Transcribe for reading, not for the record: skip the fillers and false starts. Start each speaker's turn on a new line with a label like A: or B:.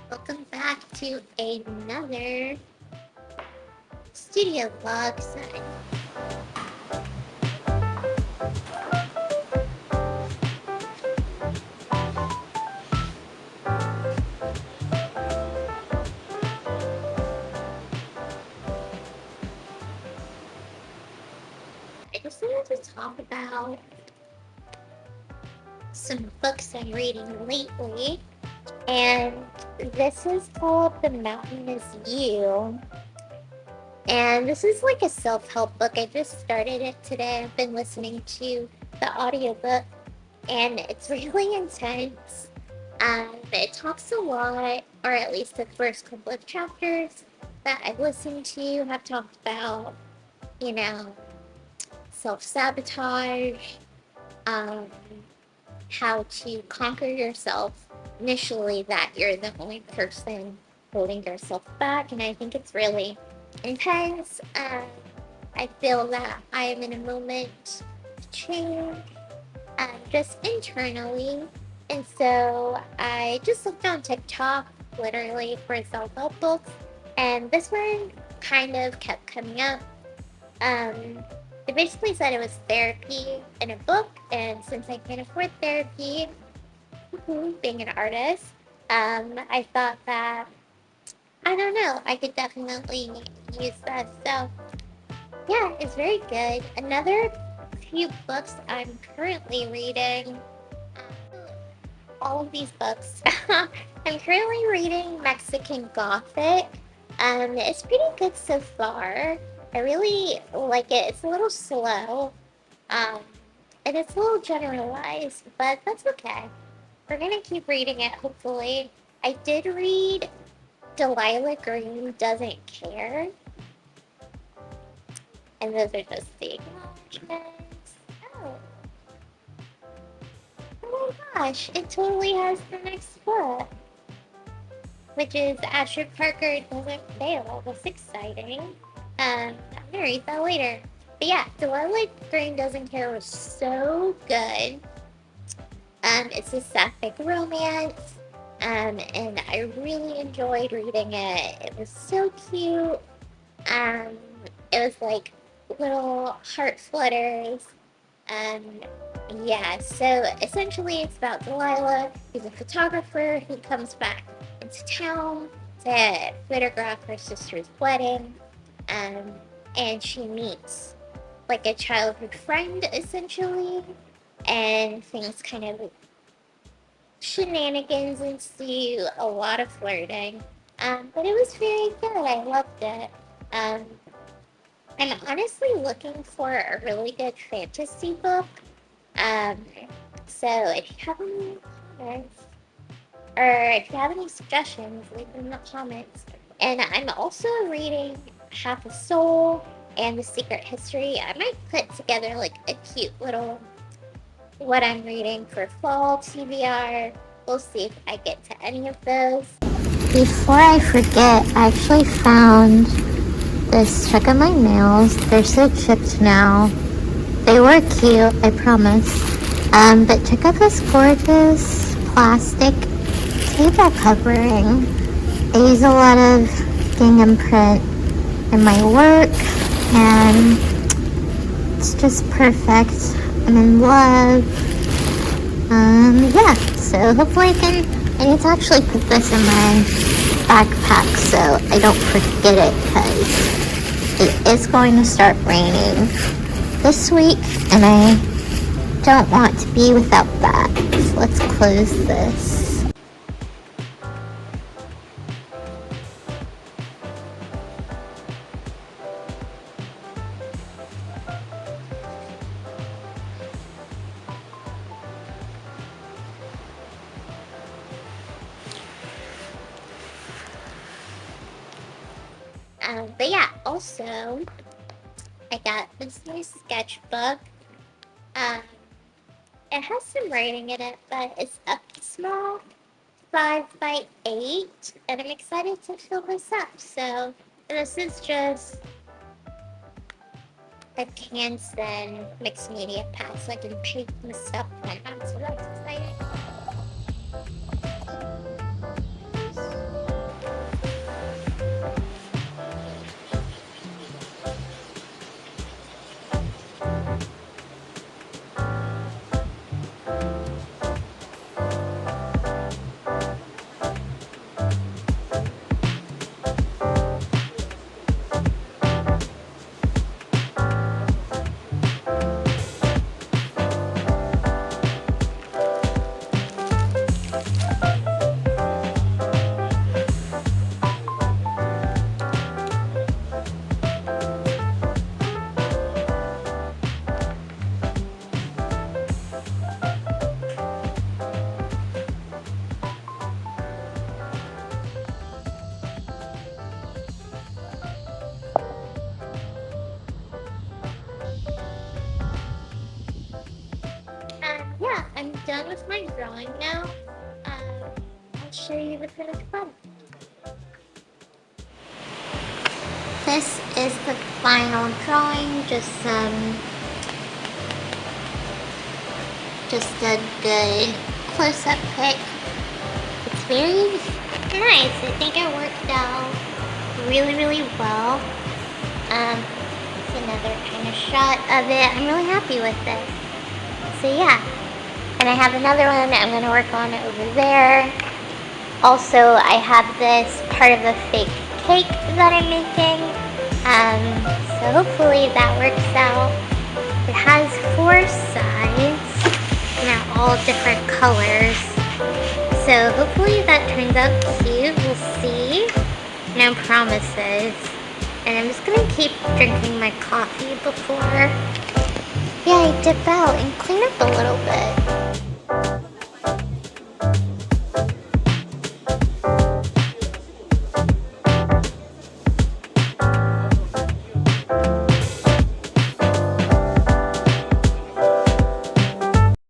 A: Welcome back to another studio vlog side. I just wanted to talk about some books I'm reading lately, and this is called The Mountain Is You. And this is like a self-help book. I just started it today. I've been listening to the audiobook, and it's really intense. It talks a lot, or at least the first couple of chapters that I've listened to have talked about, you know, self-sabotage, um, how to conquer yourself initially, that you're the only person holding yourself back. And I think it's really intense. I feel that I am in a moment of change, just internally. And so I just looked on TikTok literally for self-help books, and this one kind of kept coming up. It basically said it was therapy in a book, and since I can't afford therapy, being an artist, I thought that, I don't know, I could definitely use that. So yeah, it's very good. Another few books I'm currently reading, all of these books. I'm currently reading Mexican Gothic. It's pretty good so far. I really like it. It's a little slow, um, and it's a little generalized, but that's okay. We're gonna keep reading it, hopefully. I did read Delilah Green Doesn't Care, and those are just the acknowledgements. Oh, oh my gosh, it totally has the next book, which is Ashford Parker Doesn't Fail. That's exciting. I'm gonna read that later. But yeah, Delilah Green Doesn't Care was so good. It's a sapphic romance, and I really enjoyed reading it. It was so cute. Um, it was like little heart flutters. Um, yeah, so essentially it's about Delilah, who's a photographer who comes back into town to photograph her sister's wedding. Um, and she meets like a childhood friend essentially, and things kind of shenanigans ensue, a lot of flirting. But it was very good. I loved it. Um, I'm honestly looking for a really good fantasy book. Um, so if you have any comments, or if you have any suggestions, leave them in the comments. And I'm also reading Half a Soul and The Secret History. I might put together like a cute little what I'm reading for fall TBR. We'll see if I get to any of those. Before I forget, I actually found this. Check out my nails. They're so chipped now. They were cute, I promise. But check out this gorgeous plastic table covering. I use a lot of gingham print in my work, and it's just perfect. I'm in love. Yeah, so hopefully I need to actually put this in my backpack so I don't forget it, because it is going to start raining this week, and I don't want to be without that. So let's close this. But yeah, also, I got this new sketchbook. Um, it has some writing in it, but it's up small, 5 by 8, and I'm excited to fill this up. So this is just a Canson mixed media pack, so I can paint my stuff on. So that's exciting. with my drawing now. I'll show you the finished product. This is the final drawing, just a good close-up pic. It's very nice. I think it worked out really, really well. It's another kind of shot of it. I'm really happy with this. So yeah, and I have another one I'm gonna work on over there. Also, I have this part of a fake cake that I'm making. So hopefully that works out. It has 4 sides, and they're all different colors. So hopefully that turns out cute. We'll see. No promises. And I'm just gonna keep drinking my coffee before I dip out and clean up a little bit.